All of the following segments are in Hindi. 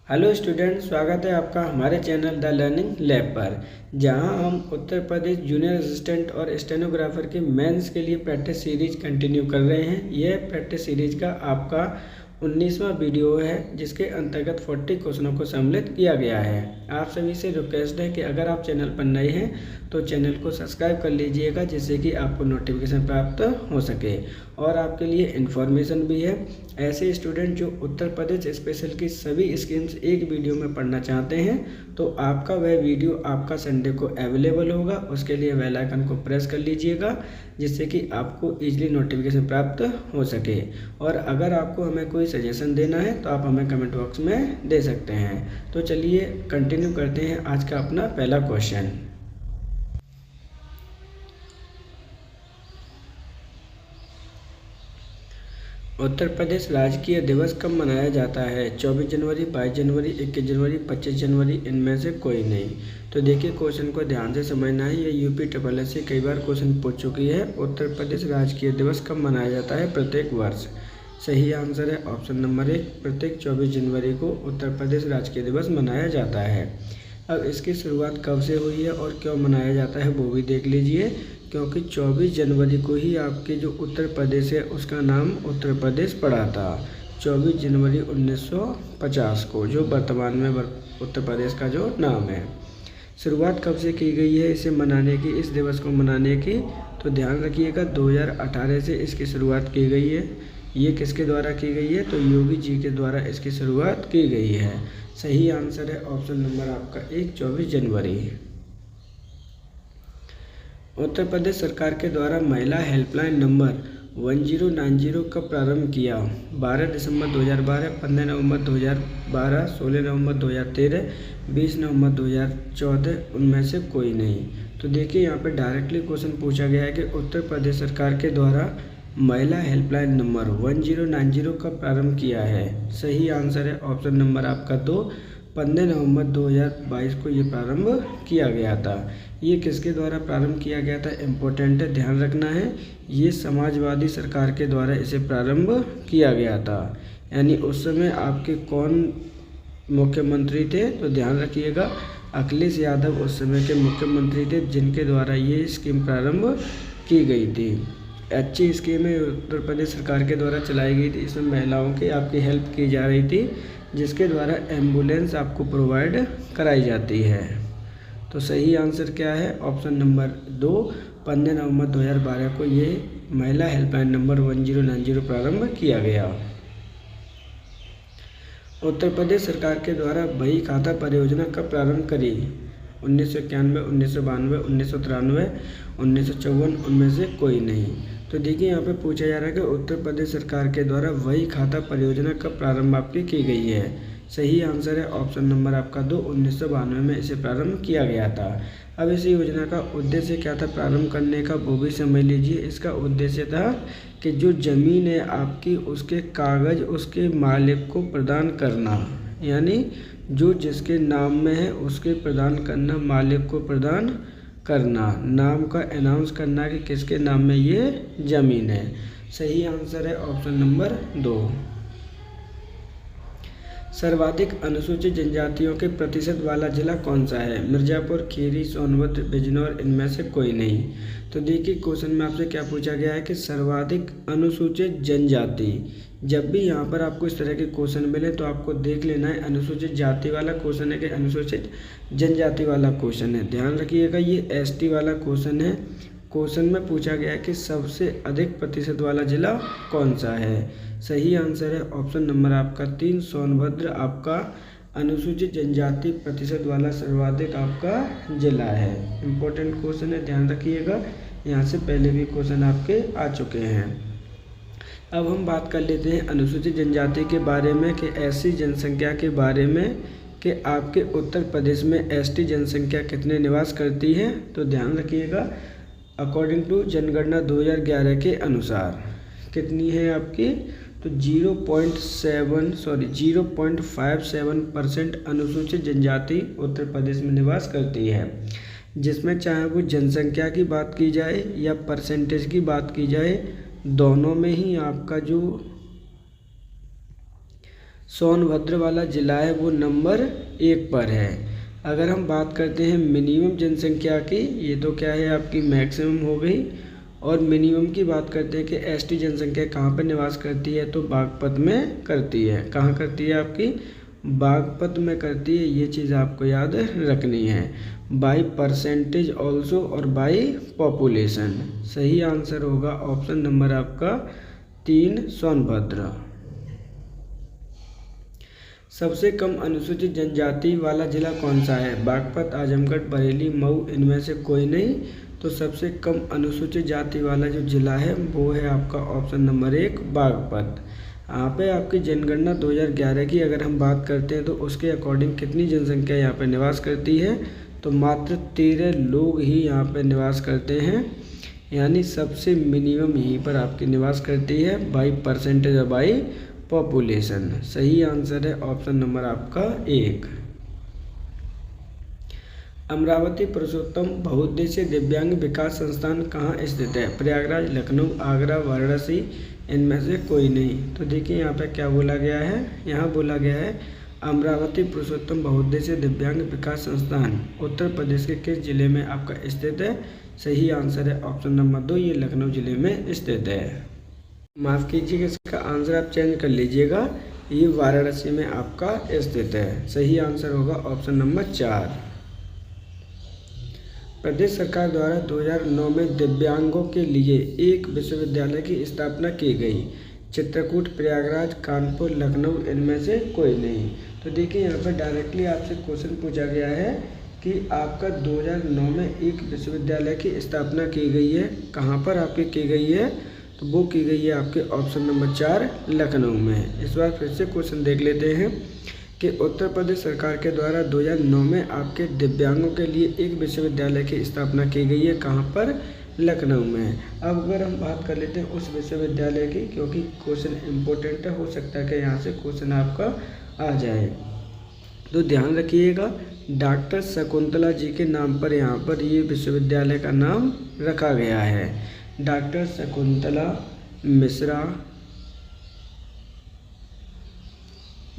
हेलो स्टूडेंट, स्वागत है आपका हमारे चैनल द लर्निंग लैब पर, जहां हम उत्तर प्रदेश जूनियर असिस्टेंट और स्टेनोग्राफर के मेंस के लिए प्रैक्टिस सीरीज कंटिन्यू कर रहे हैं। यह प्रैक्टिस सीरीज का आपका 19वां वीडियो है, जिसके अंतर्गत 40 क्वेश्चनों को सम्मिलित किया गया है। आप सभी से रिक्वेस्ट है कि अगर आप चैनल पर नए हैं तो चैनल को सब्सक्राइब कर लीजिएगा, जिससे कि आपको नोटिफिकेशन प्राप्त हो सके और आपके लिए इन्फॉर्मेशन भी है। ऐसे स्टूडेंट जो उत्तर प्रदेश स्पेशल की सभी स्कीम्स एक वीडियो में पढ़ना चाहते हैं तो आपका वह वीडियो आपका संडे को अवेलेबल होगा। उसके लिए बेल आइकन को प्रेस कर लीजिएगा, जिससे कि आपको ईजिली नोटिफिकेशन प्राप्त हो सके। और अगर आपको हमें कोई सजेशन देना है तो आप हमें कमेंट बॉक्स में दे सकते हैं। तो चलिए कंटिन्यू करते हैं आज का अपना पहला क्वेश्चन। उत्तर प्रदेश राजकीय दिवस कब मनाया जाता है? 24 जनवरी, 22 जनवरी, 21 जनवरी, 25 जनवरी, इनमें से कोई नहीं। तो देखिए, क्वेश्चन को ध्यान से समझना है। ये यूपी SSS से कई बार क्वेश्चन पूछ चुकी है। उत्तर प्रदेश राजकीय दिवस कब मनाया जाता है? प्रत्येक वर्ष। सही आंसर है ऑप्शन नंबर 1, प्रत्येक 24 जनवरी को उत्तर प्रदेश राजकीय दिवस मनाया जाता है। अब इसकी शुरुआत कब से हुई है और क्यों मनाया जाता है वो भी देख लीजिए। क्योंकि 24 जनवरी को ही आपके जो उत्तर प्रदेश है उसका नाम उत्तर प्रदेश पड़ा था। 24 जनवरी 1950 को, जो वर्तमान में उत्तर प्रदेश का जो नाम है। शुरुआत कब से की गई है इसे मनाने की, इस दिवस को मनाने की? तो ध्यान रखिएगा, 2018 से इसकी शुरुआत की गई है। ये किसके द्वारा की गई है? तो योगी जी के द्वारा इसकी शुरुआत की गई है। सही आंसर है ऑप्शन नंबर आपका 1, 24 जनवरी। उत्तर प्रदेश सरकार के द्वारा महिला हेल्पलाइन नंबर 1090 कब प्रारंभ किया? 12 दिसंबर 2012, 15 नवंबर 2012, 16 नवंबर 2013, 20 नवंबर 2014, उनमें से कोई नहीं। तो देखिए, यहाँ पे डायरेक्टली क्वेश्चन पूछा गया है कि उत्तर प्रदेश सरकार के द्वारा महिला हेल्पलाइन नंबर 1090 कब प्रारंभ किया है? सही आंसर है ऑप्शन नंबर आपका 2, 15 नवंबर 2022 को ये प्रारंभ किया गया था। ये किसके द्वारा प्रारंभ किया गया था? इम्पोर्टेंट है, ध्यान रखना है। ये समाजवादी सरकार के द्वारा इसे प्रारंभ किया गया था। यानी उस समय आपके कौन मुख्यमंत्री थे? तो ध्यान रखिएगा, अखिलेश यादव उस समय के मुख्यमंत्री थे, जिनके द्वारा ये स्कीम प्रारंभ की गई थी। अच्छी स्कीम है, उत्तर प्रदेश सरकार के द्वारा चलाई गई थी। इसमें महिलाओं की आपकी हेल्प की जा रही थी, जिसके द्वारा एम्बुलेंस आपको प्रोवाइड कराई जाती है। तो सही आंसर क्या है? ऑप्शन नंबर 2, 15 नवंबर 2012 को ये महिला हेल्पलाइन नंबर 1090 प्रारंभ किया गया। उत्तर प्रदेश सरकार के द्वारा बही खाता परियोजना कब प्रारंभ करी? 1991, 1992, 1993, 1954, उनमें से कोई नहीं। तो देखिए, यहाँ पे पूछा जा रहा है कि उत्तर प्रदेश सरकार के द्वारा वही खाता परियोजना कब प्रारंभ आपकी की गई है? सही आंसर है ऑप्शन नंबर आपका 2, 1992 में इसे प्रारंभ किया गया था। अब इस योजना का उद्देश्य क्या था प्रारंभ करने का, वो भी समझ लीजिए। इसका उद्देश्य था कि जो ज़मीन है आपकी, उसके कागज़ उसके मालिक को प्रदान करना। यानी जो जिसके नाम में है उसके प्रदान करना, मालिक को प्रदान करना, नाम का अनाउंस करना कि किसके नाम में ये ज़मीन है। सही आंसर है ऑप्शन नंबर 2। सर्वाधिक अनुसूचित जनजातियों के प्रतिशत वाला जिला कौन सा है? मिर्ज़ापुर, खीरी, सोनभद्र, बिजनौर, इनमें से कोई नहीं। तो देखिए, क्वेश्चन में आपसे क्या पूछा गया है कि सर्वाधिक अनुसूचित जनजाति। जब भी यहाँ पर आपको इस तरह के क्वेश्चन मिले तो आपको देख लेना है अनुसूचित जाति वाला क्वेश्चन है कि अनुसूचित जनजाति वाला क्वेश्चन है। ध्यान रखिएगा, ये ST वाला क्वेश्चन है। क्वेश्चन में पूछा गया है कि सबसे अधिक प्रतिशत वाला जिला कौन सा है? सही आंसर है ऑप्शन नंबर आपका 3, सोनभद्र आपका अनुसूचित जनजाति प्रतिशत वाला सर्वाधिक आपका जिला है। इम्पोर्टेंट क्वेश्चन है, ध्यान रखिएगा। यहाँ से पहले भी क्वेश्चन आपके आ चुके हैं। अब हम बात कर लेते हैं अनुसूचित जनजाति के बारे में कि ऐसी जनसंख्या के बारे में कि आपके उत्तर प्रदेश में ST जनसंख्या कितने निवास करती है। तो ध्यान रखिएगा, अकॉर्डिंग टू जनगणना 2011 के अनुसार कितनी है आपकी? तो 0.57% अनुसूचित जनजाति उत्तर प्रदेश में निवास करती है। जिसमें चाहे वो जनसंख्या की बात की जाए या परसेंटेज की बात की जाए, दोनों में ही आपका जो सोनभद्र वाला जिला है वो नंबर 1 पर है। अगर हम बात करते हैं मिनिमम जनसंख्या की, ये तो क्या है आपकी मैक्सिमम हो गई, और मिनिमम की बात करते हैं कि एसटी जनसंख्या कहाँ पर निवास करती है, तो बागपत में करती है। कहाँ करती है आपकी, बागपत में करती है। ये चीज़ आपको याद रखनी है। बाई परसेंटेज ऑल्सो और बाई पॉपुलेशन। सही आंसर होगा ऑप्शन नंबर आपका 3 सोनभद्र। सबसे कम अनुसूचित जनजाति वाला जिला कौन सा है, बागपत, आजमगढ़, बरेली, मऊ, इनमें से कोई नहीं। तो सबसे कम अनुसूचित जाति वाला जो जिला है वो है आपका ऑप्शन नंबर 1 बागपत। यहाँ पे आपकी जनगणना 2011 की अगर हम बात करते हैं तो उसके अकॉर्डिंग कितनी जनसंख्या यहाँ पे निवास करती है, तो मात्र 13 लोग ही यहाँ पे निवास करते हैं, यानी सबसे मिनिमम यहीं पर आपकी निवास करती है बाई परसेंटेज और बाई पॉपुलेशन। सही आंसर है ऑप्शन नंबर आपका 1। अमरावती पुरुषोत्तम बहुउद्देशीय दिव्यांग विकास संस्थान कहाँ स्थित है, प्रयागराज, लखनऊ, आगरा, वाराणसी, इनमें से कोई नहीं। तो देखिए यहाँ पे क्या बोला गया है, यहाँ बोला गया है अमरावती पुरुषोत्तम बहुउद्देशीय दिव्यांग विकास संस्थान उत्तर प्रदेश के किस जिले में आपका स्थित है। सही आंसर है ऑप्शन नंबर 2, ये लखनऊ जिले में स्थित है। माफ़ कीजिएगा, इसका आंसर आप चेंज कर लीजिएगा, ये वाराणसी में आपका स्थित है। सही आंसर होगा ऑप्शन नंबर 4। प्रदेश सरकार द्वारा 2009 में दिव्यांगों के लिए एक विश्वविद्यालय की स्थापना की गई, चित्रकूट, प्रयागराज, कानपुर, लखनऊ, इनमें से कोई नहीं। तो देखिए यहाँ पर डायरेक्टली आपसे क्वेश्चन पूछा गया है कि आपका 2009 में एक विश्वविद्यालय की स्थापना की गई है, कहाँ पर आपकी की गई है, तो वो की गई है आपके ऑप्शन नंबर 4 लखनऊ में। इस बार फिर से क्वेश्चन देख लेते हैं कि उत्तर प्रदेश सरकार के द्वारा 2009 में आपके दिव्यांगों के लिए एक विश्वविद्यालय की स्थापना की गई है, कहाँ पर, लखनऊ में। अब अगर हम बात कर लेते हैं उस विश्वविद्यालय की, क्योंकि क्वेश्चन इम्पोर्टेंट है, हो सकता है कि यहाँ से क्वेश्चन आपका आ जाए, तो ध्यान रखिएगा। डॉक्टर शकुंतला जी के नाम पर यहाँ पर ये विश्वविद्यालय का नाम रखा गया है, doctor Shakuntala Mishra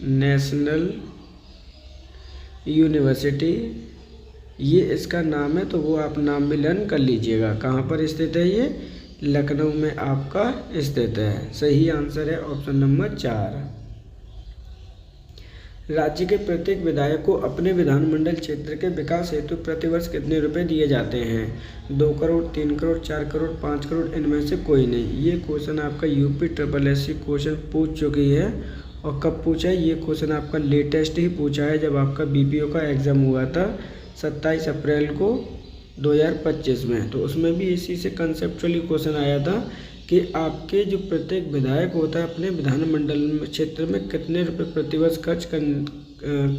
national university, ये इसका नाम है, तो वो आप नाम भी लर्न कर लीजिएगा। कहाँ पर स्थित है ये, लखनऊ में आपका स्थित है। सही आंसर है ऑप्शन नंबर 4। राज्य के प्रत्येक विधायक को अपने विधानमंडल क्षेत्र के विकास हेतु प्रतिवर्ष कितने रुपए दिए जाते हैं, 2 करोड़, 3 करोड़, 4 करोड़, 5 करोड़, इनमें से कोई नहीं। ये क्वेश्चन आपका यूपी SSSC क्वेश्चन पूछ चुकी है, और कब पूछा है, ये क्वेश्चन आपका लेटेस्ट ही पूछा है जब आपका BPO का एग्ज़ाम हुआ था 27 अप्रैल को 2025 में। तो उसमें भी इसी से कंसेप्चुअली क्वेश्चन आया था कि आपके जो प्रत्येक विधायक होता है अपने विधानमंडल क्षेत्र में कितने रुपए प्रतिवर्ष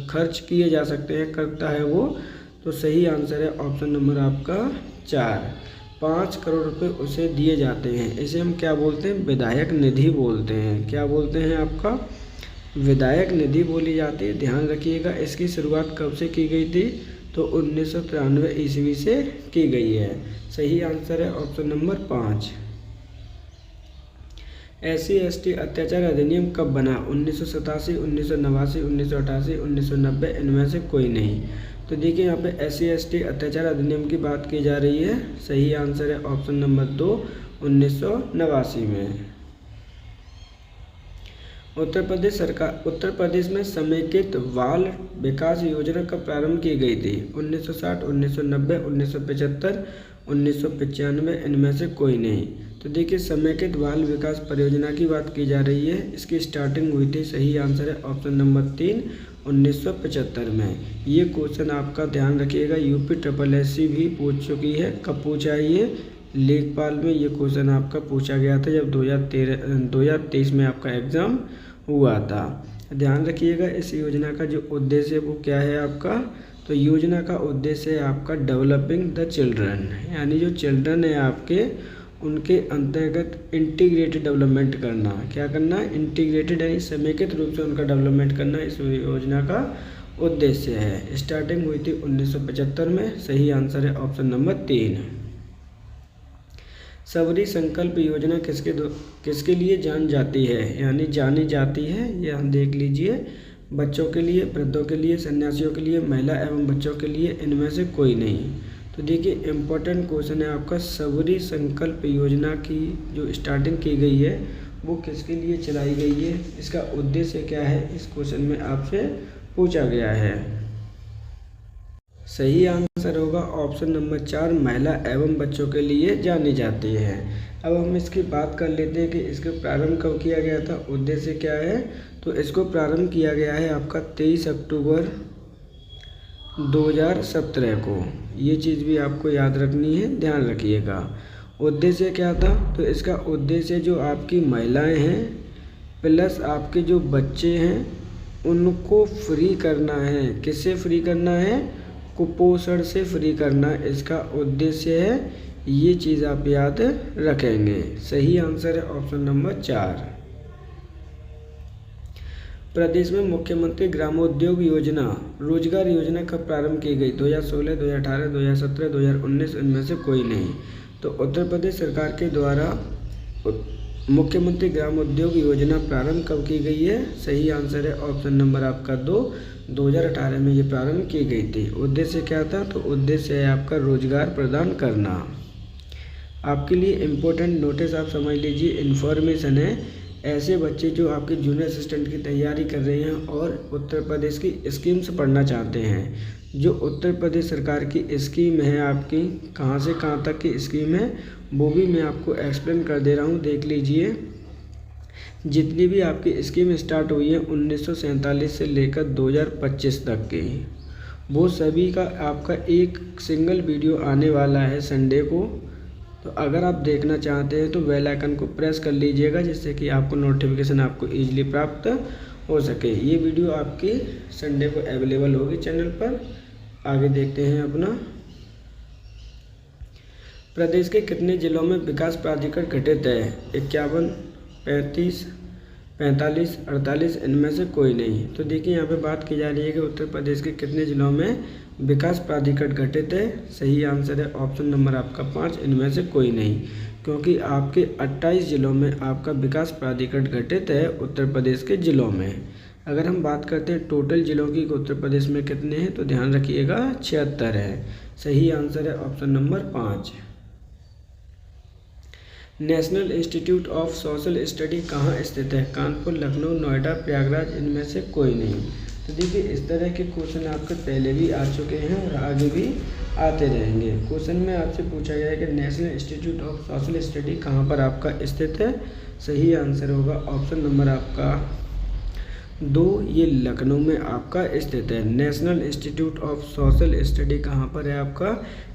खर्च किए जा सकते हैं, करता है वो। तो सही आंसर है ऑप्शन नंबर आपका 4, 5 करोड़ रुपए उसे दिए जाते हैं। इसे हम क्या बोलते हैं, विधायक निधि बोलते हैं। क्या बोलते हैं आपका, विधायक निधि बोली जाती है। ध्यान रखिएगा, इसकी शुरुआत कब से की गई थी, तो 1993 ईस्वी से की गई है। सही आंसर है ऑप्शन नंबर 5। SC/ST अत्याचार अधिनियम कब बना, 1987, 1989, 1988, 1990, इनमें से कोई नहीं। तो देखिए यहाँ पे SC/ST अत्याचार अधिनियम की बात की जा रही है। सही आंसर है ऑप्शन नंबर 2, 1989 में। उत्तर प्रदेश में समेकित बाल विकास योजना कब प्रारंभ की गई थी, 1960, 1990, 1975, 1995, इनमें से कोई नहीं। तो देखिए समेकित बाल विकास परियोजना की बात की जा रही है, इसकी स्टार्टिंग हुई थी। सही आंसर है ऑप्शन नंबर 3, 1975 में। ये क्वेश्चन आपका ध्यान रखिएगा, यूपी SSSC भी पूछ चुकी है। कब पूछा है ये, लेखपाल में ये क्वेश्चन आपका पूछा गया था जब 2023 में आपका एग्ज़ाम हुआ था। ध्यान रखिएगा, इस योजना का जो उद्देश्य है वो क्या है आपका, तो योजना का उद्देश्य है आपका डेवलपिंग द चिल्ड्रन, यानी जो चिल्ड्रन है आपके उनके अंतर्गत इंटीग्रेटेड डेवलपमेंट करना। क्या करना, इंटीग्रेटेड यानी समेकित रूप से उनका डेवलपमेंट करना इस योजना का उद्देश्य है। स्टार्टिंग हुई थी 1975 में। सही आंसर है ऑप्शन नंबर 3। सबरी संकल्प योजना किसके लिए जानी जाती है, यानी जानी जाती है, ये हम देख लीजिए। बच्चों के लिए, वृद्धों के लिए, सन्यासियों के लिए, महिला एवं बच्चों के लिए, इनमें से कोई नहीं। तो देखिए इम्पोर्टेंट क्वेश्चन है आपका, सबरी संकल्प योजना की जो स्टार्टिंग की गई है वो किसके लिए चलाई गई है, इसका उद्देश्य क्या है, इस क्वेश्चन में आपसे पूछा गया है। सही आंसर होगा ऑप्शन नंबर 4, महिला एवं बच्चों के लिए जानी जाती है। अब हम इसकी बात कर लेते हैं कि इसका प्रारंभ कब किया गया था, उद्देश्य क्या है। तो इसको प्रारंभ किया गया है आपका 23 अक्टूबर 2017 को। ये चीज़ भी आपको याद रखनी है, ध्यान रखिएगा। उद्देश्य क्या था, तो इसका उद्देश्य जो आपकी महिलाएं हैं प्लस आपके जो बच्चे हैं उनको फ्री करना है। किससे फ्री करना है, कुपोषण से फ्री करना इसका उद्देश्य है। ये चीज़ आप याद रखेंगे। सही आंसर है ऑप्शन नंबर 4। प्रदेश में मुख्यमंत्री ग्रामोद्योग योजना रोजगार योजना कब प्रारंभ की गई, 2016, 2018, 2017, 2019, इनमें से कोई नहीं। तो उत्तर प्रदेश सरकार के द्वारा मुख्यमंत्री ग्रामोद्योग योजना प्रारंभ कब की गई है, सही आंसर है ऑप्शन नंबर आपका 2, 2018 में ये प्रारंभ की गई थी। उद्देश्य क्या था, तो उद्देश्य है आपका रोजगार प्रदान करना। आपके लिए इम्पोर्टेंट नोटिस आप समझ लीजिए, इन्फॉर्मेशन है। ऐसे बच्चे जो आपके जूनियर असिस्टेंट की तैयारी कर रहे हैं और उत्तर प्रदेश की स्कीम्स पढ़ना चाहते हैं, जो उत्तर प्रदेश सरकार की स्कीम है आपकी, कहाँ से कहाँ तक की स्कीम है वो भी मैं आपको एक्सप्लेन कर दे रहा हूँ, देख लीजिए। जितनी भी आपकी स्कीम स्टार्ट हुई है 1947 से लेकर 2025 तक की, वो सभी का आपका एक सिंगल वीडियो आने वाला है संडे को। तो अगर आप देखना चाहते हैं तो बेल आइकन को प्रेस कर लीजिएगा, जिससे कि आपको नोटिफिकेशन आपको ईजिली प्राप्त हो सके। ये वीडियो आपकी संडे को अवेलेबल होगी चैनल पर। आगे देखते हैं अपना। प्रदेश के कितने जिलों में विकास प्राधिकरण गठित है, 51, 35, 45, 48, इनमें से कोई नहीं। तो देखिए यहाँ पे बात की जा रही है कि उत्तर प्रदेश के कितने जिलों में विकास प्राधिकरण गठित है। सही आंसर है ऑप्शन नंबर आपका 5, इनमें से कोई नहीं, क्योंकि आपके 28 जिलों में आपका विकास प्राधिकरण गठित है उत्तर प्रदेश के जिलों में। अगर हम बात करते हैं टोटल जिलों की उत्तर प्रदेश में कितने हैं, तो ध्यान रखिएगा 76 है। सही आंसर है option number 5। National institute of social study कहाँ स्थित है, कानपुर, लखनऊ, नोएडा, प्रयागराज, इनमें से कोई नहीं। तो देखिए इस तरह के क्वेश्चन आपके पहले भी आ चुके हैं और आगे भी आते रहेंगे। क्वेश्चन में आपसे पूछा गया है कि national institute of social study कहाँ पर आपका स्थित है। सही आंसर होगा ऑप्शन नंबर आपका 2, ये लखनऊ में आपका स्थित है। National institute of social study कहाँ पर है आपका,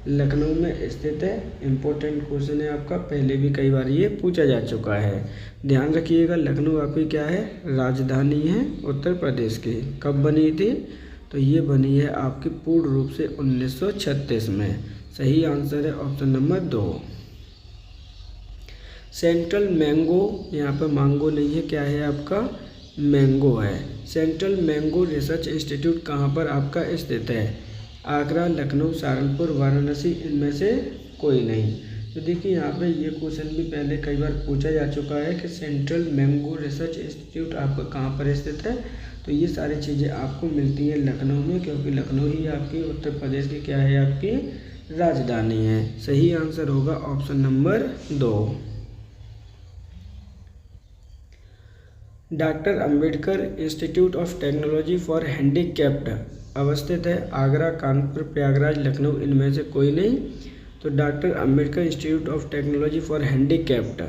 लखनऊ में स्थित है। इम्पोर्टेंट क्वेश्चन है आपका, पहले भी कई बार ये पूछा जा चुका है, ध्यान रखिएगा। लखनऊ आपकी क्या है, राजधानी है उत्तर प्रदेश की। कब बनी थी, तो ये बनी है आपकी पूर्ण रूप से 1936 में। सही आंसर है ऑप्शन नंबर 2। सेंट्रल मैंगो, यहाँ पर मांगो नहीं है, क्या है आपका मैंगो है। सेंट्रल मैंगो रिसर्च इंस्टीट्यूट कहाँ पर आपका स्थित है, आगरा, लखनऊ, सहारनपुर, वाराणसी, इनमें से कोई नहीं। तो देखिए यहाँ पे ये क्वेश्चन भी पहले कई बार पूछा जा चुका है कि सेंट्रल मैंगो रिसर्च इंस्टीट्यूट आपका कहाँ पर स्थित है। तो ये सारी चीज़ें आपको मिलती हैं लखनऊ में, क्योंकि लखनऊ ही आपकी उत्तर प्रदेश की क्या है, आपकी राजधानी है। सही आंसर होगा option number 2। Doctor Ambedkar institute of technology for handicapped अवस्थित है, आगरा, कानपुर, प्रयागराज, लखनऊ, इनमें से कोई नहीं। तो doctor Ambedkar institute of technology for handicapped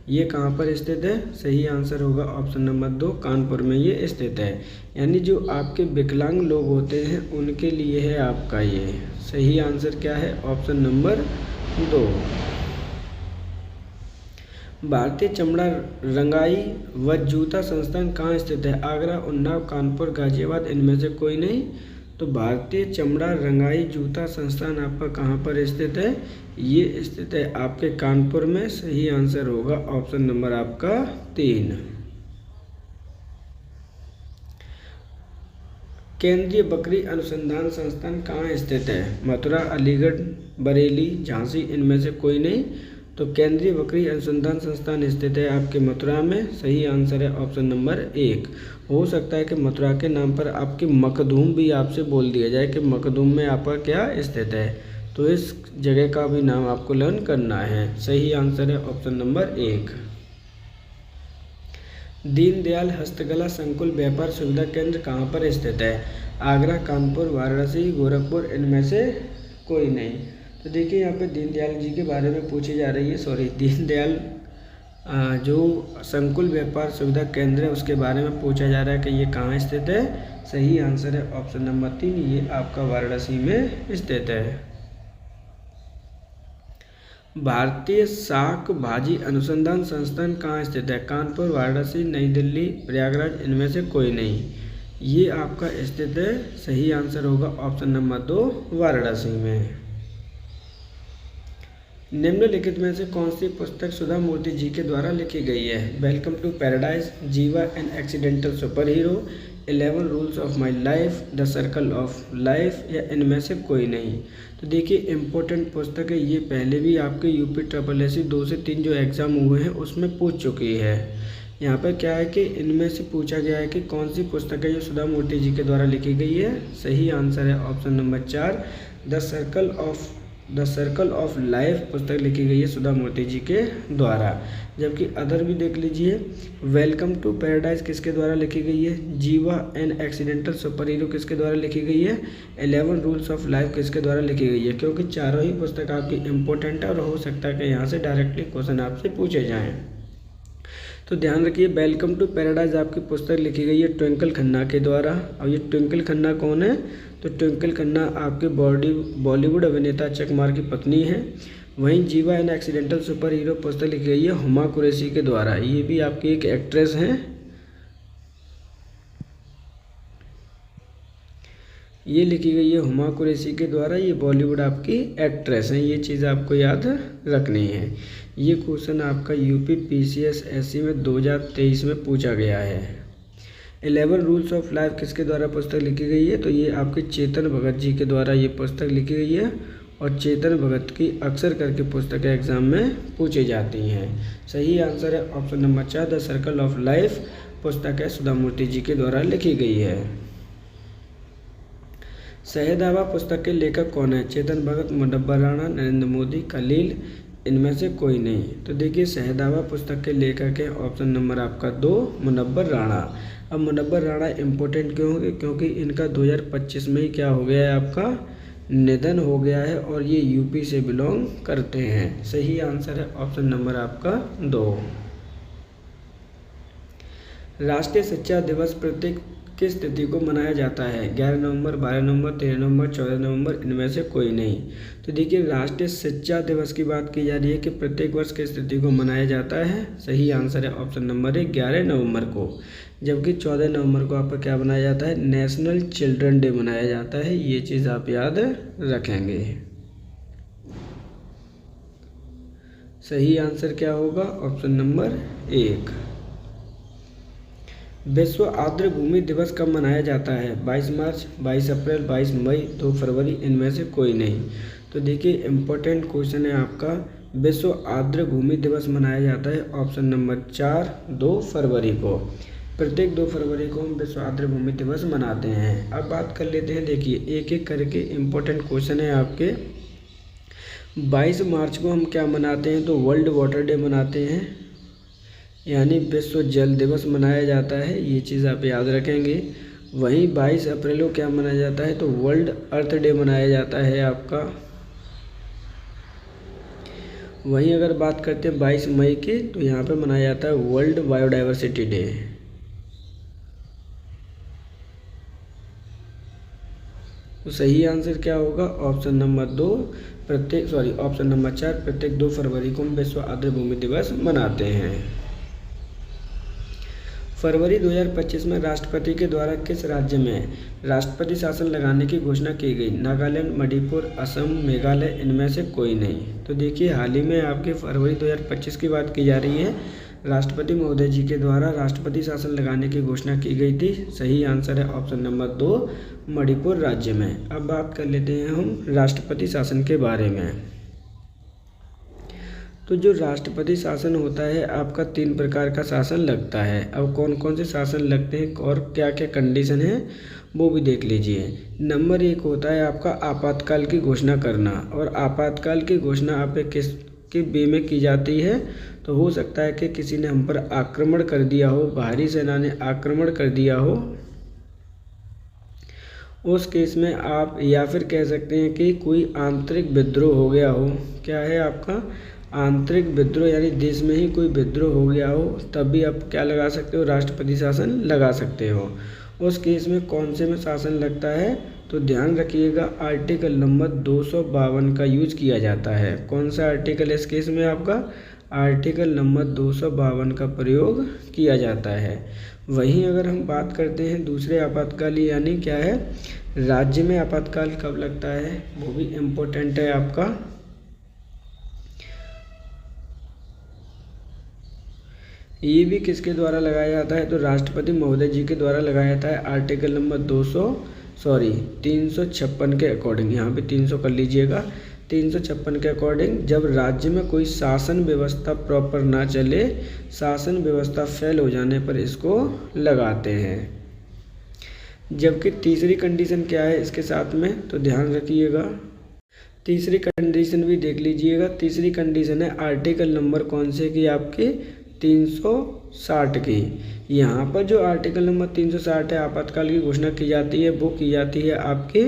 ये कहाँ पर स्थित है। सही आंसर होगा ऑप्शन नंबर 2, कानपुर में ये स्थित है। यानी जो आपके विकलांग लोग होते हैं उनके लिए है आपका ये। सही आंसर क्या है, ऑप्शन नंबर 2। भारतीय चमड़ा रंगाई व जूता संस्थान कहाँ स्थित है, आगरा, उन्नाव, कानपुर, गाजियाबाद, इनमें से कोई नहीं। तो भारतीय चमड़ा रंगाई जूता संस्थान आपका कहाँ पर स्थित है, ये स्थित है आपके कानपुर में। सही आंसर होगा ऑप्शन नंबर आपका 3। केंद्रीय बकरी अनुसंधान संस्थान कहाँ स्थित है, मथुरा, अलीगढ़, बरेली, झांसी, इनमें से कोई नहीं। तो केंद्रीय बकरी अनुसंधान संस्थान स्थित है आपके मथुरा में। सही आंसर है ऑप्शन नंबर 1। हो सकता है कि मथुरा के नाम पर आपकी मखदूम भी आपसे बोल दिया जाए कि मखदूम में आपका क्या स्थित है, तो इस जगह का भी नाम आपको लर्न करना है। सही आंसर है ऑप्शन नंबर 1। दीनदयाल हस्तकला संकुल व्यापार सुविधा केंद्र कहाँ पर स्थित है? आगरा, कानपुर, वाराणसी, गोरखपुर, इनमें से कोई नहीं। तो देखिए यहाँ पे दीनदयाल जी के बारे में पूछी जा रही है, दीनदयाल जो संकुल व्यापार सुविधा केंद्र है उसके बारे में पूछा जा रहा है कि ये कहाँ स्थित है। सही आंसर है ऑप्शन नंबर 3, ये आपका वाराणसी में स्थित है। भारतीय शाक भाजी अनुसंधान संस्थान कहाँ स्थित है? कानपुर, वाराणसी, नई दिल्ली, प्रयागराज, इनमें से कोई नहीं। ये आपका स्थित है। सही आंसर होगा ऑप्शन नंबर 2, वाराणसी में। निम्नलिखित में से कौन सी पुस्तक सुधा मूर्ति जी के द्वारा लिखी गई है? वेलकम टू पैराडाइज, जीवा an accidental super hero, 11 rules of my life, the circle of life, या इनमें से कोई नहीं। तो देखिए इम्पोर्टेंट पुस्तक है ये, पहले भी आपके यूपी SSSC 2 से 3 जो एग्ज़ाम हुए हैं उसमें पूछ चुकी है। यहाँ पर क्या है कि इनमें से पूछा गया है कि कौन सी पुस्तक है जो सुधा मूर्ति जी के द्वारा लिखी गई है। सही आंसर है option number 4, the circle of life पुस्तक लिखी गई है सुधा मूर्ति जी के द्वारा। जबकि अदर भी देख लीजिए, वेलकम टू पैराडाइज किसके द्वारा लिखी गई है? Zeba an accidental super hero किसके द्वारा लिखी गई है? 11 रूल्स ऑफ लाइफ किसके द्वारा लिखी गई है? क्योंकि चारों ही पुस्तक आपकी इंपॉर्टेंट है और हो सकता है कि यहाँ से डायरेक्टली क्वेश्चन आपसे पूछे जाएँ। तो ध्यान रखिए, वेलकम टू पैराडाइज आपकी पुस्तक लिखी गई है ट्विंकल खन्ना के द्वारा। अब ये ट्विंकल खन्ना कौन है? तो ट्विंकल खन्ना आपके बॉलीवुड अभिनेता अक्षय कुमार की पत्नी है। वहीं जीवा एन एक्सीडेंटल सुपर हीरो पुस्तक लिखी गई है हुमा कुरैशी के द्वारा। ये भी आपकी एक एक्ट्रेस हैं। ये लिखी गई है हुमा कुरैशी के द्वारा, ये बॉलीवुड आपकी एक्ट्रेस हैं। ये चीज़ आपको याद रखनी है। ये क्वेश्चन आपका यूपी PCS/SC में 2023 में पूछा गया है। 11 रूल्स ऑफ लाइफ किसके द्वारा पुस्तक लिखी गई है? तो ये आपके चेतन भगत जी के द्वारा ये पुस्तक लिखी गई है। और चेतन भगत की अक्सर करके पुस्तकें एग्जाम में पूछी जाती हैं। सही आंसर है option number 4, the circle of life पुस्तक है सुधा मूर्ति जी के द्वारा लिखी गई है। शहदावा पुस्तक के लेखक कौन है? चेतन भगत, मुनव्वर राणा, नरेंद्र मोदी, खलील, इनमें से कोई नहीं। तो देखिए शहदावा पुस्तक के लेखक है ऑप्शन नंबर आपका 2, मुनव्वर राणा। अब मुनव्वर राणा इम्पोर्टेंट क्यों होंगे? क्योंकि इनका 2025 में ही क्या हो गया है, आपका निधन हो गया है और ये यूपी से बिलोंग करते हैं। सही आंसर है ऑप्शन नंबर आपका 2। राष्ट्रीय शिक्षा दिवस प्रत्येक किस तिथि को मनाया जाता है? 11 नवंबर, 12 नवंबर, 13 नवंबर, 14 नवंबर, इनमें से कोई नहीं। तो देखिए राष्ट्रीय शिक्षा दिवस की बात की जा रही है कि प्रत्येक वर्ष किस तिथि को मनाया जाता है। सही आंसर है ऑप्शन नंबर 1, 11 नवंबर को। जबकि 14 नवंबर को आपका क्या मनाया जाता है? नेशनल चिल्ड्रन डे मनाया जाता है। ये चीज़ आप याद रखेंगे। सही आंसर क्या होगा? Option number 1। विश्व आर्द्र भूमि दिवस कब मनाया जाता है? 22 मार्च, 22 अप्रैल, 22 मई, 2 फरवरी, इनमें से कोई नहीं। तो देखिए इम्पोर्टेंट क्वेश्चन है आपका, विश्व आर्द्र भूमि दिवस मनाया जाता है ऑप्शन नंबर 4, 2 फरवरी को। प्रत्येक 2 फरवरी को हम विश्व आर्द्र भूमि दिवस मनाते हैं। अब बात कर लेते हैं, देखिए एक एक करके इम्पोर्टेंट क्वेश्चन है आपके। 22 मार्च को हम क्या मनाते हैं? तो वर्ल्ड वाटर डे मनाते हैं, यानी विश्व जल दिवस मनाया जाता है। ये चीज़ आप याद रखेंगे। वहीं 22 अप्रैल को क्या मनाया जाता है? तो वर्ल्ड अर्थ डे मनाया जाता है आपका। वहीं अगर बात करते हैं 22 मई की, तो यहाँ पे मनाया जाता है वर्ल्ड बायोडाइवर्सिटी डे। तो सही आंसर क्या होगा? ऑप्शन नंबर 2, ऑप्शन नंबर 4, प्रत्येक 2 फरवरी को हम विश्व आर्द्र भूमि दिवस मनाते हैं। फरवरी 2025 में राष्ट्रपति के द्वारा किस राज्य में राष्ट्रपति शासन लगाने की घोषणा की गई? नागालैंड, मणिपुर, असम, मेघालय, इनमें से कोई नहीं। तो देखिए हाल ही में आपके फरवरी 2025 की बात की जा रही है। राष्ट्रपति महोदय जी के द्वारा राष्ट्रपति शासन लगाने की घोषणा की गई थी। सही आंसर है ऑप्शन नंबर 2, मणिपुर राज्य में। अब बात कर लेते हैं हम राष्ट्रपति शासन के बारे में। तो जो राष्ट्रपति शासन होता है आपका 3 प्रकार का शासन लगता है। अब कौन कौन से शासन लगते हैं और क्या क्या कंडीशन है वो भी देख लीजिए। नंबर 1 होता है आपका आपातकाल की घोषणा करना, और आपातकाल की घोषणा आप किस के वे में की जाती है, तो हो सकता है कि किसी ने हम पर आक्रमण कर दिया हो, बाहरी सेना ने आक्रमण कर दिया हो, उस केस में आप, या फिर कह सकते हैं कि कोई आंतरिक विद्रोह हो गया हो। क्या है आपका आंतरिक विद्रोह, यानी देश में ही कोई विद्रोह हो गया हो, तब भी आप क्या लगा सकते हो, राष्ट्रपति शासन लगा सकते हो। उस केस में कौन से में शासन लगता है, तो ध्यान रखिएगा आर्टिकल नंबर 252 का यूज किया जाता है। कौन सा आर्टिकल इस केस में आपका आर्टिकल नंबर 252 का प्रयोग किया जाता है। वहीं अगर हम बात करते हैं दूसरे आपातकाल, यानी क्या है राज्य में आपातकाल कब लगता है, वो भी इम्पोर्टेंट है आपका। ये भी किसके द्वारा लगाया जाता है, तो राष्ट्रपति महोदय जी के द्वारा लगाया जाता है। आर्टिकल नंबर 356 के अकॉर्डिंग, यहाँ पे 300 कर लीजिएगा। 356 के अकॉर्डिंग जब राज्य में कोई शासन व्यवस्था प्रॉपर ना चले, शासन व्यवस्था फेल हो जाने पर इसको लगाते हैं। जबकि तीसरी कंडीशन क्या है इसके साथ में, तो ध्यान रखिएगा तीसरी कंडीशन भी देख लीजिएगा। तीसरी कंडीशन है आर्टिकल नंबर कौन से की आपकी 360 की। यहाँ पर जो आर्टिकल नंबर 360 है आपातकाल की घोषणा की जाती है, वो की जाती है आपके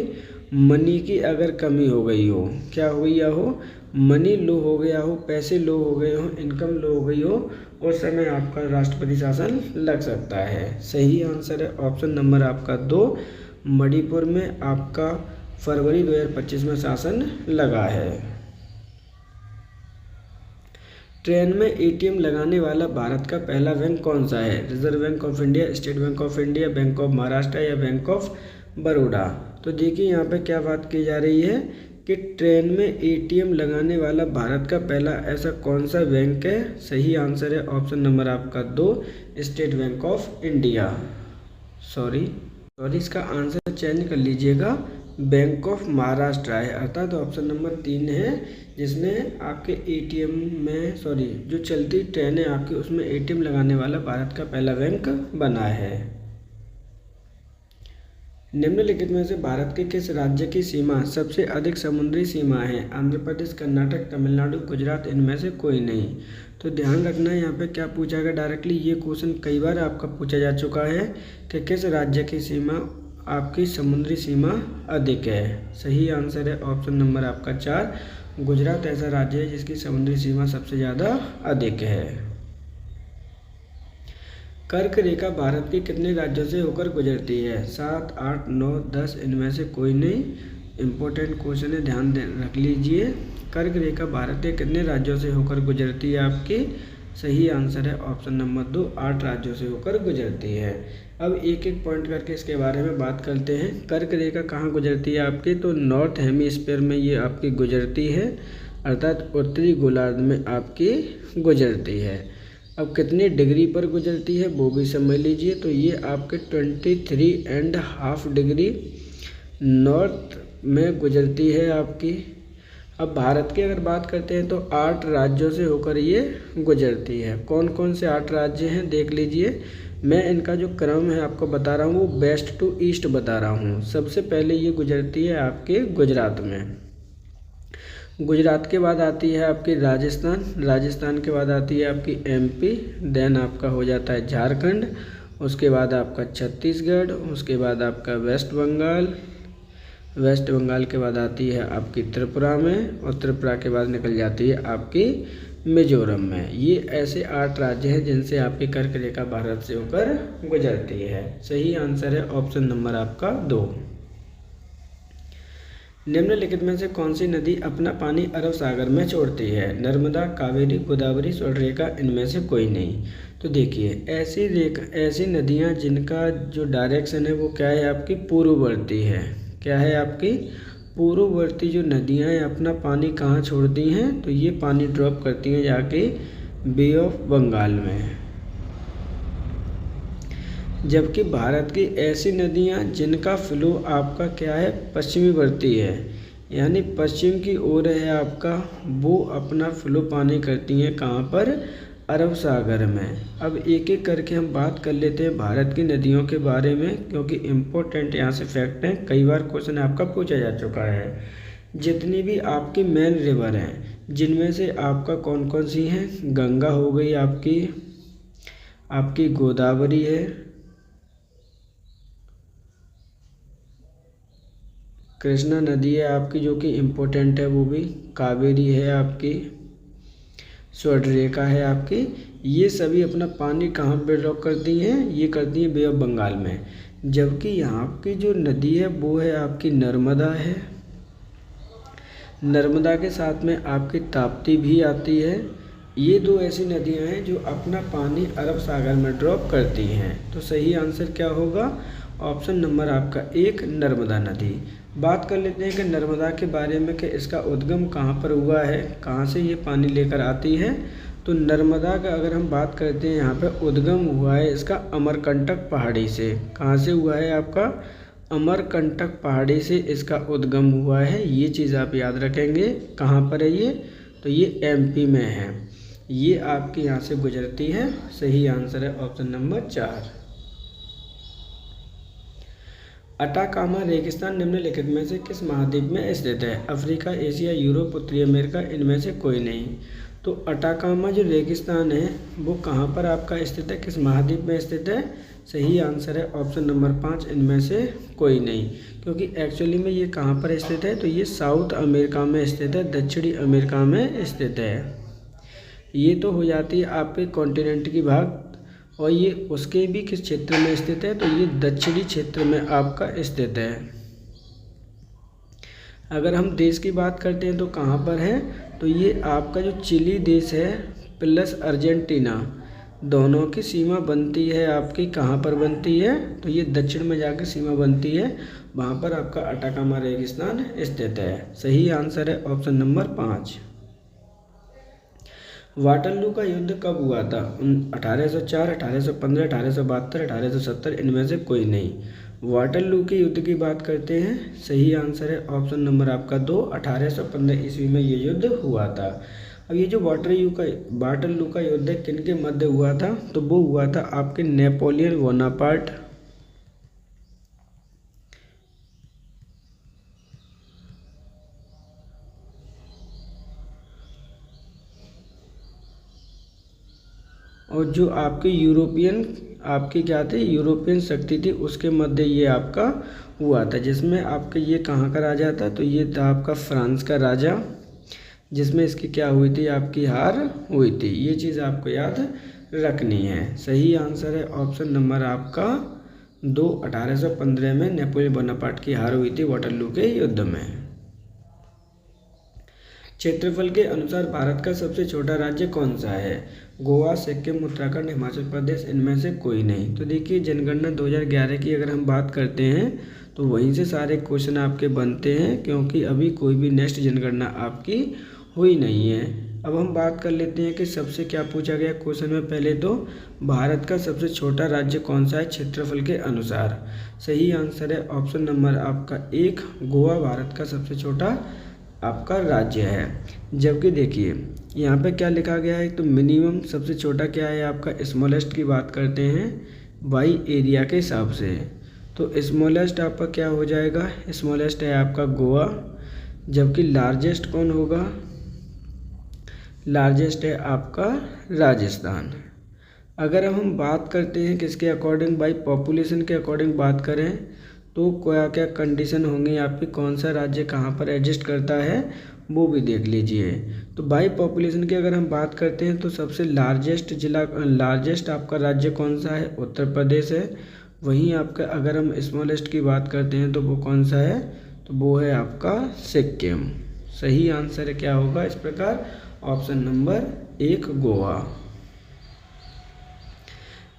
मनी की अगर कमी हो गई हो। क्या हो गया हो, मनी लो हो गया हो, पैसे लो हो गए हो, इनकम लो हो गई हो, उस समय आपका राष्ट्रपति शासन लग सकता है। सही आंसर है ऑप्शन नंबर आपका 2। मणिपुर में आपका फरवरी 2025 में शासन लगा है। ट्रेन में एटीएम लगाने वाला भारत का पहला बैंक कौन सा है, reserve bank of India, state bank of India, bank of Maharashtra या बैंक ऑफ बड़ौदा। तो देखिए यहाँ पे क्या बात की जा रही है कि ट्रेन में एटीएम लगाने वाला भारत का पहला ऐसा कौन सा बैंक है। सही आंसर है ऑप्शन नंबर आपका 2, state bank of India. Sorry इसका आंसर चेंज कर लीजिएगा, बैंक ऑफ महाराष्ट्र है, अर्थात ऑप्शन नंबर 3 है, जिसमें आपके एटीएम में जो चलती ट्रेन है आपकी उसमें एटीएम लगाने वाला भारत का पहला बैंक बना है। निम्नलिखित में से भारत के किस राज्य की सीमा सबसे अधिक समुद्री सीमा है, आंध्र प्रदेश, कर्नाटक, तमिलनाडु, गुजरात, इनमें से कोई नहीं। तो ध्यान रखना है यहाँ पे क्या पूछा गया डायरेक्टली, ये क्वेश्चन कई बार आपका पूछा जा चुका है कि किस राज्य की सीमा आपकी समुद्री सीमा अधिक है। सही आंसर है ऑप्शन नंबर आपका 4, गुजरात ऐसा राज्य है जिसकी समुद्री सीमा सबसे ज़्यादा अधिक है। कर्क रेखा भारत के कितने राज्यों से होकर गुजरती है, 7, 8, 9, 10, इनमें से कोई नहीं। इम्पोर्टेंट क्वेश्चन है, ध्यान रख लीजिए। कर्क रेखा भारत के कितने राज्यों से होकर गुजरती है आपकी, सही आंसर है ऑप्शन नंबर 2, 8 राज्यों से होकर गुजरती है। अब एक एक पॉइंट करके इसके बारे में बात करते हैं। कर्क रेखा कहाँ गुजरती है आपकी, तो नॉर्थ हेमिस्फीयर में ये आपकी गुजरती है, अर्थात उत्तरी गोलार्ध में आपकी गुजरती है। अब कितनी डिग्री पर गुजरती है वो भी समझ लीजिए, तो ये आपके 23.5 डिग्री नॉर्थ में गुजरती है आपकी। अब भारत की अगर बात करते हैं तो 8 राज्यों से होकर ये गुजरती है। कौन कौन से 8 राज्य हैं देख लीजिए, मैं इनका जो क्रम है आपको बता रहा हूँ वो वेस्ट टू ईस्ट बता रहा हूँ। सबसे पहले ये गुजरती है आपके गुजरात में, गुजरात के बाद आती है आपकी राजस्थान, राजस्थान के बाद आती है आपकी एमपी, देन आपका हो जाता है झारखंड, उसके बाद आपका छत्तीसगढ़, उसके बाद आपका वेस्ट बंगाल, वेस्ट बंगाल के बाद आती है आपकी त्रिपुरा में, और त्रिपुरा के बाद निकल जाती है आपकी मिजोरम में। ये ऐसे 8 राज्य हैं जिनसे आपकी कर्क रेखा भारत से होकर गुजरती है। सही आंसर है ऑप्शन नंबर आपका 2। निम्नलिखित में से कौन सी नदी अपना पानी अरब सागर में छोड़ती है, नर्मदा, कावेरी, गोदावरी, स्वर्णरेखा, इनमें से कोई नहीं। तो देखिए ऐसी नदियाँ जिनका जो डायरेक्शन है वो क्या है आपकी पूर्ववर्ती है। क्या है आपकी पूर्ववर्ती जो नदियाँ हैं अपना पानी कहाँ छोड़ती हैं, तो ये पानी ड्रॉप करती हैं जाके बे ऑफ बंगाल में। जबकि भारत की ऐसी नदियाँ जिनका फ्लो आपका क्या है पश्चिमी वर्ती है, यानी पश्चिम की ओर है आपका, वो अपना फ्लो पानी करती हैं कहाँ पर, अरब सागर में। अब एक एक करके हम बात कर लेते हैं भारत की नदियों के बारे में, क्योंकि इम्पोर्टेंट यहाँ से फैक्ट हैं, कई बार क्वेश्चन आपका पूछा जा चुका है। जितनी भी आपकी मेन रिवर हैं, जिनमें से आपका कौन कौन सी हैं, गंगा हो गई आपकी गोदावरी है, कृष्णा नदी है आपकी जो कि इम्पोर्टेंट है वो भी, कावेरी है आपकी, स्वर्णरेखा है आपकी। ये सभी अपना पानी कहाँ पे ड्रॉप करती हैं, ये करती हैं बे ऑफ बंगाल में। जबकि यहाँ की जो नदी है वो है आपकी नर्मदा है, नर्मदा के साथ में आपकी ताप्ती भी आती है। ये दो ऐसी नदियाँ हैं जो अपना पानी अरब सागर में ड्रॉप करती हैं। तो सही आंसर क्या होगा, ऑप्शन नंबर आपका 1 नर्मदा नदी। बात कर लेते हैं कि नर्मदा के बारे में कि इसका उद्गम कहाँ पर हुआ है, कहाँ से ये पानी लेकर आती है। तो नर्मदा का अगर हम बात करते हैं यहाँ पर उद्गम हुआ है इसका अमरकंटक पहाड़ी से। कहाँ से हुआ है आपका, अमरकंटक पहाड़ी से इसका उद्गम हुआ है। ये चीज़ आप याद रखेंगे। कहाँ पर है ये, तो ये एमपी में है, ये आपके यहाँ से गुजरती है। सही आंसर है ऑप्शन नंबर 4। अटाकामा रेगिस्तान निम्नलिखित में से किस महाद्वीप में स्थित है, अफ्रीका, एशिया, यूरोप, उत्तरी अमेरिका, इनमें से कोई नहीं। तो अटाकामा जो रेगिस्तान है वो कहाँ पर आपका स्थित है, किस महाद्वीप में स्थित है। सही आंसर है ऑप्शन नंबर 5, इनमें से कोई नहीं। क्योंकि एक्चुअली में ये कहाँ पर स्थित है, तो ये साउथ अमेरिका में स्थित है, दक्षिणी अमेरिका में स्थित है। ये तो हो जाती है आपके कॉन्टिनेंट की भाग, और ये उसके भी किस क्षेत्र में स्थित है, तो ये दक्षिणी क्षेत्र में आपका स्थित है। अगर हम देश की बात करते हैं तो कहाँ पर है, तो ये आपका जो चिली देश है प्लस अर्जेंटीना, दोनों की सीमा बनती है आपकी, कहाँ पर बनती है, तो ये दक्षिण में जाकर सीमा बनती है, वहाँ पर आपका अटाकामा रेगिस्तान स्थित है। सही आंसर है ऑप्शन नंबर 5। वाटरलू का युद्ध कब हुआ था, 1804, 1815, 1872, 1870, इनमें से कोई नहीं। वाटरलू के युद्ध की बात करते हैं, सही आंसर है ऑप्शन नंबर आपका 2, 1815 ईस्वी में ये युद्ध हुआ था। अब ये जो वाटरलू का युद्ध किनके मध्य हुआ था, तो वो हुआ था आपके नेपोलियन बोनापार्ट और जो आपके यूरोपियन शक्ति थी उसके मध्य ये आपका हुआ था, जिसमें आपके ये कहाँ का राजा था, तो ये था आपका फ्रांस का राजा, जिसमें इसकी क्या हुई थी, आपकी हार हुई थी। ये चीज़ आपको याद रखनी है। सही आंसर है ऑप्शन नंबर आपका 2, 1815 में नेपोलियन बोनापार्ट की हार हुई थी वाटरलू के युद्ध में। क्षेत्रफल के अनुसार भारत का सबसे छोटा राज्य कौन सा है, गोवा, सिक्किम, उत्तराखंड, हिमाचल प्रदेश, इनमें से कोई नहीं। तो देखिए जनगणना 2011 की अगर हम बात करते हैं तो वहीं से सारे क्वेश्चन आपके बनते हैं, क्योंकि अभी कोई भी नेक्स्ट जनगणना आपकी हुई नहीं है। अब हम बात कर लेते हैं कि सबसे क्या पूछा गया क्वेश्चन में। पहले तो भारत का सबसे छोटा राज्य कौन सा है क्षेत्रफल के अनुसार। सही आंसर है ऑप्शन नंबर आपका 1, गोवा भारत का सबसे छोटा आपका राज्य है। जबकि देखिए यहाँ पे क्या लिखा गया है, तो मिनिमम सबसे छोटा क्या है आपका, स्मॉलेस्ट की बात करते हैं बाई एरिया के हिसाब से। तो स्मॉलेस्ट आपका क्या हो जाएगा, स्मॉलेस्ट है आपका गोवा। जबकि लार्जेस्ट कौन होगा, लार्जेस्ट है आपका राजस्थान। अगर हम बात करते हैं किसके अकॉर्डिंग, बाई पॉपुलेशन के अकॉर्डिंग बात करें तो क्या क्या कंडीशन होंगी आपकी, कौन सा राज्य कहाँ पर एडजस्ट करता है वो भी देख लीजिए। तो बाई पॉपुलेशन की अगर हम बात करते हैं तो सबसे लार्जेस्ट आपका राज्य कौन सा है, उत्तर प्रदेश है। वहीं आपका अगर हम स्मॉलेस्ट की बात करते हैं तो वो कौन सा है, तो वो है आपका सिक्किम। सही आंसर क्या होगा इस प्रकार, ऑप्शन नंबर 1 गोवा।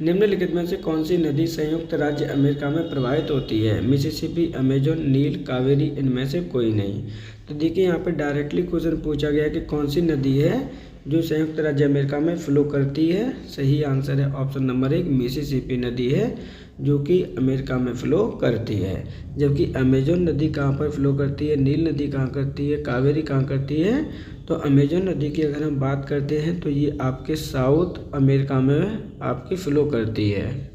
निम्नलिखित में से कौन सी नदी संयुक्त राज्य अमेरिका में प्रवाहित होती है, मिसिसिपी, अमेजन, नील, कावेरी, इनमें से कोई नहीं। तो देखिए यहाँ पर डायरेक्टली क्वेश्चन पूछा गया कि कौन सी नदी है जो संयुक्त राज्य अमेरिका में फ्लो करती है। सही आंसर है ऑप्शन नंबर 1 मिसिसिपी नदी है जो कि अमेरिका में फ़्लो करती है। जबकि अमेजन नदी कहाँ पर फ़्लो करती है, नील नदी कहाँ करती है, कावेरी कहाँ करती है, तो अमेजन नदी की अगर हम बात करते हैं तो ये आपके साउथ अमेरिका में आपकी फ़्लो करती है।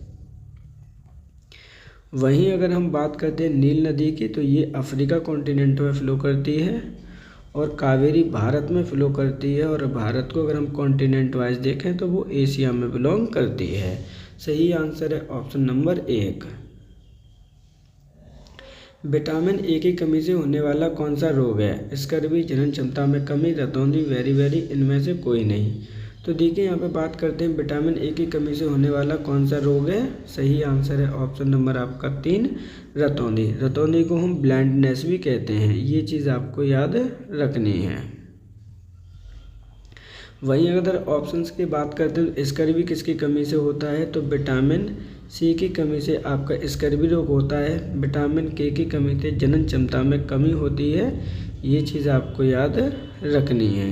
वहीं अगर हम बात करते हैं नील नदी की तो ये अफ्रीका कॉन्टिनेंट में फ़्लो करती है और कावेरी भारत में फ़्लो करती है। और भारत को अगर हम कॉन्टिनेंट वाइज देखें तो वो एशिया में बिलोंग करती है। सही आंसर है ऑप्शन नंबर 1। विटामिन ए की कमी से होने वाला कौन सा रोग है? स्कर्वी, जनन क्षमता में कमी, रतौंधी, वेरी इनमें से कोई नहीं। तो देखिए यहाँ पे बात करते हैं विटामिन ए की कमी से होने वाला कौन सा रोग है। सही आंसर है ऑप्शन नंबर आपका 3, रतौंधी। रतौंधी को हम ब्लाइंडनेस भी कहते हैं, ये चीज़ आपको याद रखनी है। वहीं अगर ऑप्शंस की बात करते हैं तो स्कर्वी किसकी कमी से होता है, तो विटामिन सी की कमी से आपका स्कर्वी रोग होता है। विटामिन के की कमी से जनन क्षमता में कमी होती है, ये चीज़ आपको याद रखनी है।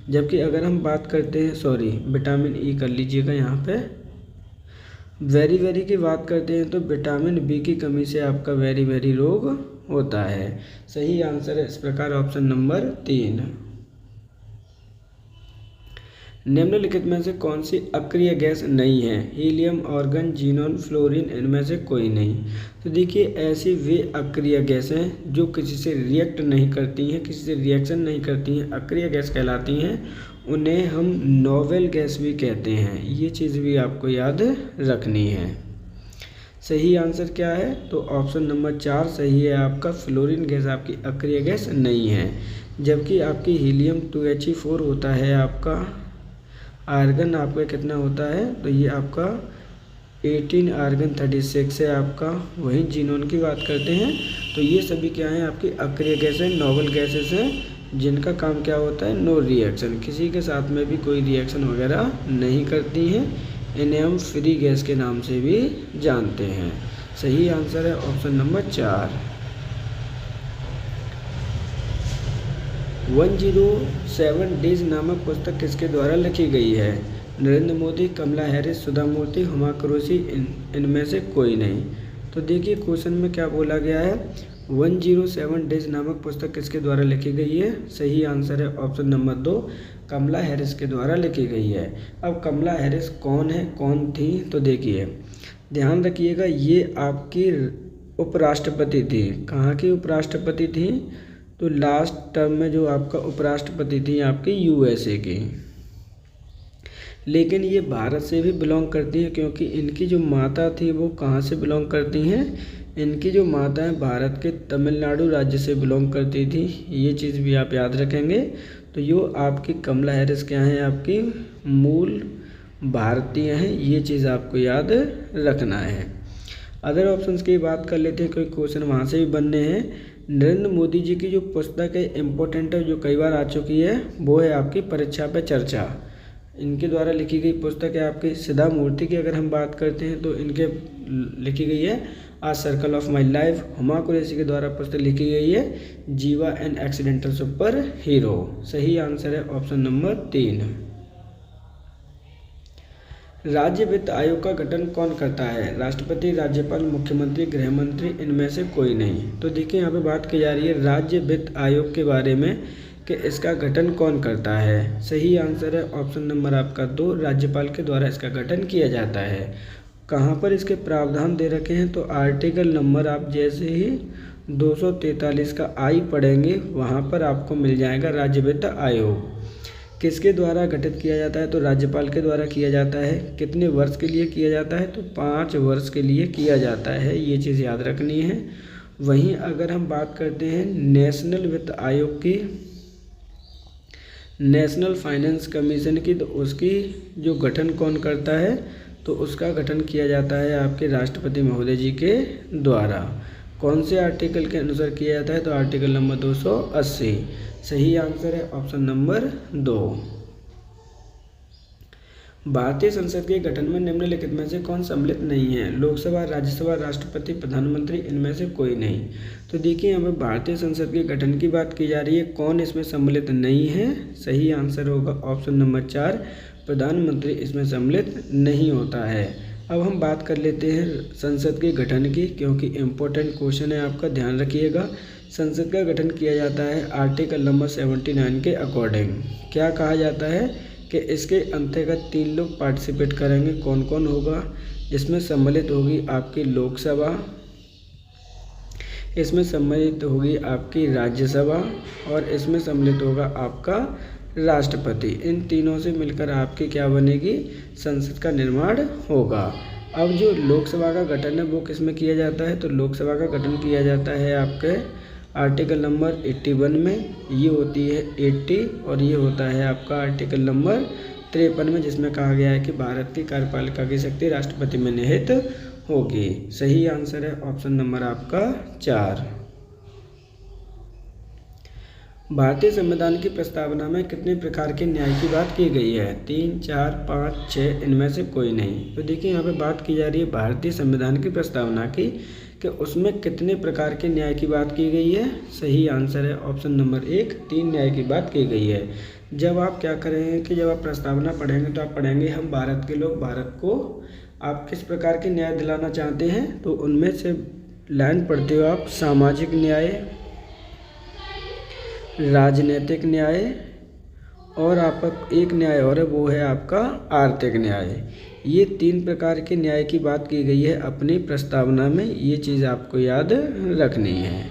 जबकि अगर हम बात करते हैं विटामिन ई कर लीजिएगा यहाँ पे। वेरी की बात करते हैं तो विटामिन बी की कमी से आपका वेरी रोग होता है। सही आंसर है इस प्रकार ऑप्शन नंबर 3। निम्नलिखित में से कौन सी अक्रिय गैस नहीं है? हीलियम, आर्गन, जीनॉन, फ्लोरीन, इनमें से कोई नहीं। तो देखिए ऐसी वे अक्रिय गैस हैं जो किसी से रिएक्ट नहीं करती हैं, किसी से रिएक्शन नहीं करती हैं, अक्रिय गैस कहलाती हैं। उन्हें हम नोवेल गैस भी कहते हैं, ये चीज़ भी आपको याद रखनी है। सही आंसर क्या है, तो ऑप्शन नंबर 4 सही है आपका। फ्लोरीन गैस आपकी अक्रिय गैस नहीं है। जबकि आपकी हीलियम 2He4 होता है आपका। आर्गन आपका कितना होता है, तो ये आपका 18 आर्गन 36 है आपका। वहीं जीनोन की बात करते हैं तो ये सभी क्या हैं, आपकी अक्रिय गैस है, नोवेल गैसेस हैं, जिनका काम क्या होता है, नो रिएक्शन, किसी के साथ में भी कोई रिएक्शन वगैरह नहीं करती हैं। इन्हें हम फ्री गैस के नाम से भी जानते हैं। सही आंसर है ऑप्शन नंबर 4। 107 डेज नामक पुस्तक किसके द्वारा लिखी गई है? नरेंद्र मोदी, कमला हैरिस, सुधा मूर्ति, हुमा कुरैशी, इनमें से कोई नहीं। तो देखिए क्वेश्चन में क्या बोला गया है, 107 डेज नामक पुस्तक किसके द्वारा लिखी गई है? सही आंसर है ऑप्शन नंबर 2, कमला हैरिस के द्वारा लिखी गई है। अब कमला हैरिस कौन है, कौन थी? तो देखिए ध्यान रखिएगा, ये आपकी उपराष्ट्रपति थी। कहाँ की उपराष्ट्रपति थी? तो लास्ट टर्म में जो आपका उपराष्ट्रपति थी आपकी USA की। लेकिन ये भारत से भी बिलोंग करती हैं, क्योंकि इनकी जो माता थी वो कहाँ से बिलोंग करती हैं? इनकी जो माता है भारत के तमिलनाडु राज्य से बिलोंग करती थी, ये चीज़ भी आप याद रखेंगे। तो यो आपकी कमला हैरिस क्या हैं, आपकी मूल भारतीय हैं, ये चीज़ आपको याद रखना है। अदर ऑप्शंस की बात कर लेते हैं, कोई क्वेश्चन वहाँ से भी बनने हैं। नरेंद्र मोदी जी की जो पुस्तक है इम्पोर्टेंट है, जो कई बार आ चुकी है, वो है आपकी परीक्षा पे चर्चा। इनके द्वारा लिखी गई पुस्तक है आपकी। सुधा मूर्ति की अगर हम बात करते हैं तो इनके लिखी गई है a circle of my life. Huma Qureshi के द्वारा पुस्तक लिखी गई है Zeba an accidental superhero. सही आंसर है ऑप्शन नंबर 3। राज्य वित्त आयोग का गठन कौन करता है? राष्ट्रपति, राज्यपाल, मुख्यमंत्री, गृह मंत्री, इनमें से कोई नहीं। तो देखिए यहाँ पे बात की जा रही है राज्य वित्त आयोग के बारे में कि इसका गठन कौन करता है। सही आंसर है ऑप्शन नंबर आपका 2, राज्यपाल के द्वारा इसका गठन किया जाता है। कहाँ पर इसके प्रावधान दे रखे हैं? तो आर्टिकल नंबर आप जैसे ही 243 का आई पढ़ेंगे वहाँ पर आपको मिल जाएगा राज्य वित्त आयोग। किसके द्वारा गठित किया जाता है? तो राज्यपाल के द्वारा किया जाता है। कितने वर्ष के लिए किया जाता है? तो 5 वर्ष के लिए किया जाता है, ये चीज़ याद रखनी है। वहीं अगर हम बात करते हैं नेशनल वित्त आयोग की, नेशनल फाइनेंस कमीशन की, तो उसकी जो गठन कौन करता है? तो उसका गठन किया जाता है आपके राष्ट्रपति महोदय जी के द्वारा। कौन से आर्टिकल के अनुसार किया जाता है? तो आर्टिकल नंबर 280। सही आंसर है ऑप्शन नंबर 2। भारतीय संसद के गठन में निम्नलिखित में से कौन सम्मिलित नहीं है? लोकसभा, राज्यसभा, राष्ट्रपति, प्रधानमंत्री, इनमें से कोई नहीं। तो देखिए यहाँ पर भारतीय संसद के गठन की बात की जा रही है, कौन इसमें सम्मिलित नहीं है? सही आंसर होगा ऑप्शन नंबर 4, प्रधानमंत्री इसमें सम्मिलित नहीं होता है। अब हम बात कर लेते हैं संसद के गठन की, क्योंकि इम्पोर्टेंट क्वेश्चन है आपका, ध्यान रखिएगा। संसद का गठन किया जाता है आर्टिकल नंबर 79 के अकॉर्डिंग। क्या कहा जाता है कि इसके अंतर्गत 3 लोग पार्टिसिपेट करेंगे। कौन कौन होगा? इसमें सम्मिलित होगी आपकी लोकसभा, इसमें सम्मिलित होगी आपकी राज्यसभा और इसमें सम्मिलित होगा आपका राष्ट्रपति। इन तीनों से मिलकर आपकी क्या बनेगी? संसद का निर्माण होगा। अब जो लोकसभा का गठन है वो किस में किया जाता है? तो लोकसभा का गठन किया जाता है आपके आर्टिकल नंबर 81 में, ये होती है 80, और ये होता है आपका आर्टिकल नंबर 53 में, जिसमें कहा गया है कि भारत की कार्यपालिका की शक्ति राष्ट्रपति में निहित होगी। सही आंसर है ऑप्शन नंबर आपका 4। भारतीय संविधान की प्रस्तावना में कितने प्रकार के न्याय की बात की गई है? 3, 4, 5, 6, इनमें से कोई नहीं। तो देखिए यहाँ पे बात की जा रही है भारतीय संविधान की प्रस्तावना की, कि उसमें कितने प्रकार के न्याय की बात की गई है। सही आंसर है ऑप्शन नंबर 1, 3 न्याय की बात की गई है। जब आप क्या करेंगे कि जब आप प्रस्तावना पढ़ेंगे तो आप पढ़ेंगे हम भारत के लोग भारत को आप किस प्रकार के न्याय दिलाना चाहते हैं। तो उनमें से लाइन पढ़ते हो आप सामाजिक न्याय, राजनीतिक न्याय, और आपका एक न्याय और है वो है आपका आर्थिक न्याय। ये 3 प्रकार के न्याय की बात की गई है अपनी प्रस्तावना में। ये चीज़ आपको याद रखनी है।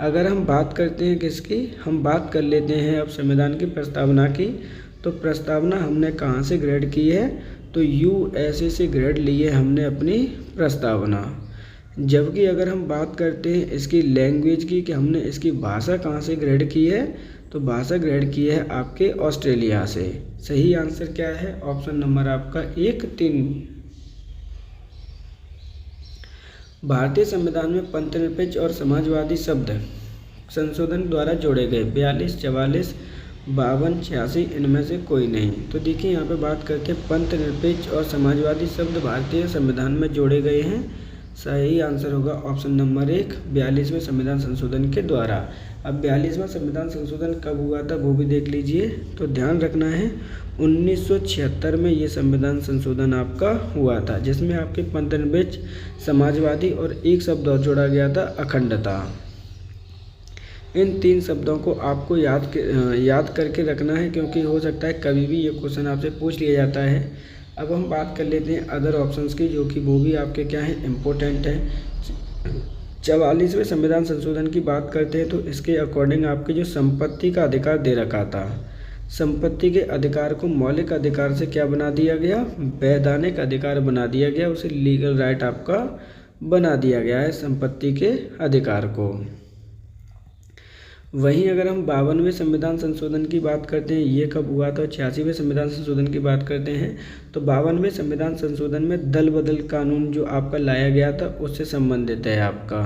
अगर हम बात करते हैं किसकी, हम बात कर लेते हैं अब संविधान की प्रस्तावना की। तो प्रस्तावना हमने कहाँ से ग्रेड की है? तो USA से ग्रेड ली है हमने अपनी प्रस्तावना। जबकि अगर हम बात करते हैं इसकी लैंग्वेज की, कि हमने इसकी भाषा कहाँ से ग्रेड की है, तो भाषा ग्रेड की है आपके ऑस्ट्रेलिया से। सही आंसर क्या है? ऑप्शन नंबर आपका 1, 3। भारतीय संविधान में पंथनिरपेक्ष और समाजवादी शब्द संशोधन द्वारा जोड़े गए 42, 44, 52, 86, इनमें से कोई नहीं। तो देखिए यहाँ पे बात करते हैं पंथनिरपेक्ष और समाजवादी शब्द भारतीय संविधान में जोड़े गए हैं। सही आंसर होगा ऑप्शन नंबर 1, 42वें संविधान संशोधन के द्वारा। अब 42वां संविधान संशोधन कब हुआ था वो भी देख लीजिए। तो ध्यान रखना है 1976 में ये संविधान संशोधन आपका हुआ था, जिसमें आपके पंथनिरपेक्ष, समाजवादी और एक शब्द और जोड़ा गया था, अखंडता। इन 3 शब्दों को आपको याद करके रखना है, क्योंकि हो सकता है कभी भी ये क्वेश्चन आपसे पूछ लिया जाता है। अब हम बात कर लेते हैं अदर ऑप्शंस की, जो कि वो भी आपके क्या है, इम्पोर्टेंट है। 44वें संविधान संशोधन की बात करते हैं तो इसके अकॉर्डिंग आपके जो संपत्ति का अधिकार दे रखा था, संपत्ति के अधिकार को मौलिक अधिकार से क्या बना दिया गया? वैधानिक अधिकार बना दिया गया, उसे लीगल राइट आपका बना दिया गया है संपत्ति के अधिकार को। वहीं अगर हम 52वें संविधान संशोधन की बात करते हैं, ये कब हुआ था? 86वें संविधान संशोधन की बात करते हैं तो 52वें संविधान संशोधन में दल बदल कानून जो आपका लाया गया था उससे संबंधित है आपका।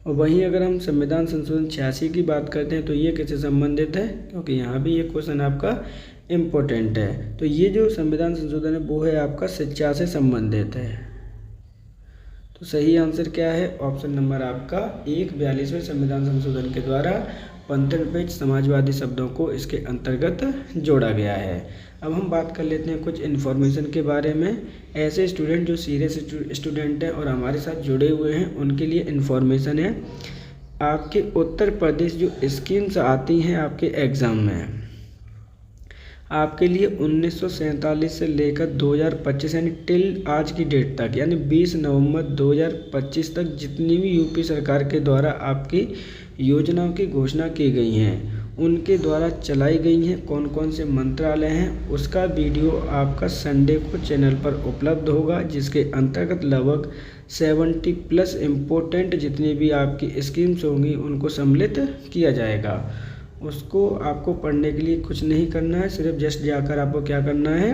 और वहीं अगर हम संविधान संशोधन 86 की बात करते हैं तो ये किससे संबंधित है? क्योंकि यहाँ भी ये क्वेश्चन आपका इम्पोर्टेंट है। तो ये जो संविधान संशोधन है वो है आपका शिक्षा से संबंधित है। तो सही आंसर क्या है? ऑप्शन नंबर आपका 1, 42वें संविधान संशोधन के द्वारा पंथनिरपेक्ष समाजवादी शब्दों को इसके अंतर्गत जोड़ा गया है। अब हम बात कर लेते हैं कुछ इन्फॉर्मेशन के बारे में। ऐसे स्टूडेंट जो सीरियस स्टूडेंट हैं और हमारे साथ जुड़े हुए हैं उनके लिए इन्फॉर्मेशन है। आपके उत्तर प्रदेश जो स्कीम्स आती हैं आपके एग्ज़ाम में, आपके लिए 1947 से लेकर 2025 यानी टिल आज की डेट तक, यानी 20 नवंबर 2025 तक जितनी भी यूपी सरकार के द्वारा आपकी योजनाओं की घोषणा की गई हैं, उनके द्वारा चलाई गई हैं, कौन कौन से मंत्रालय हैं, उसका वीडियो आपका संडे को चैनल पर उपलब्ध होगा, जिसके अंतर्गत लगभग 70+ इम्पोर्टेंट जितनी भी आपकी स्कीम्स होंगी उनको सम्मिलित किया जाएगा। उसको आपको पढ़ने के लिए कुछ नहीं करना है, सिर्फ जस्ट जाकर आपको क्या करना है,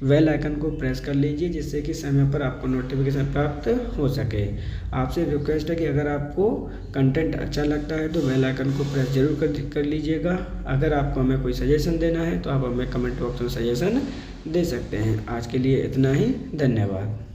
बेल आइकन को प्रेस कर लीजिए, जिससे कि समय पर आपको नोटिफिकेशन प्राप्त हो सके। आपसे रिक्वेस्ट है कि अगर आपको कंटेंट अच्छा लगता है तो बेल आइकन को प्रेस जरूर कर लीजिएगा। अगर आपको हमें कोई सजेशन देना है तो आप हमें कमेंट बॉक्स में सजेशन दे सकते हैं। आज के लिए इतना ही, धन्यवाद।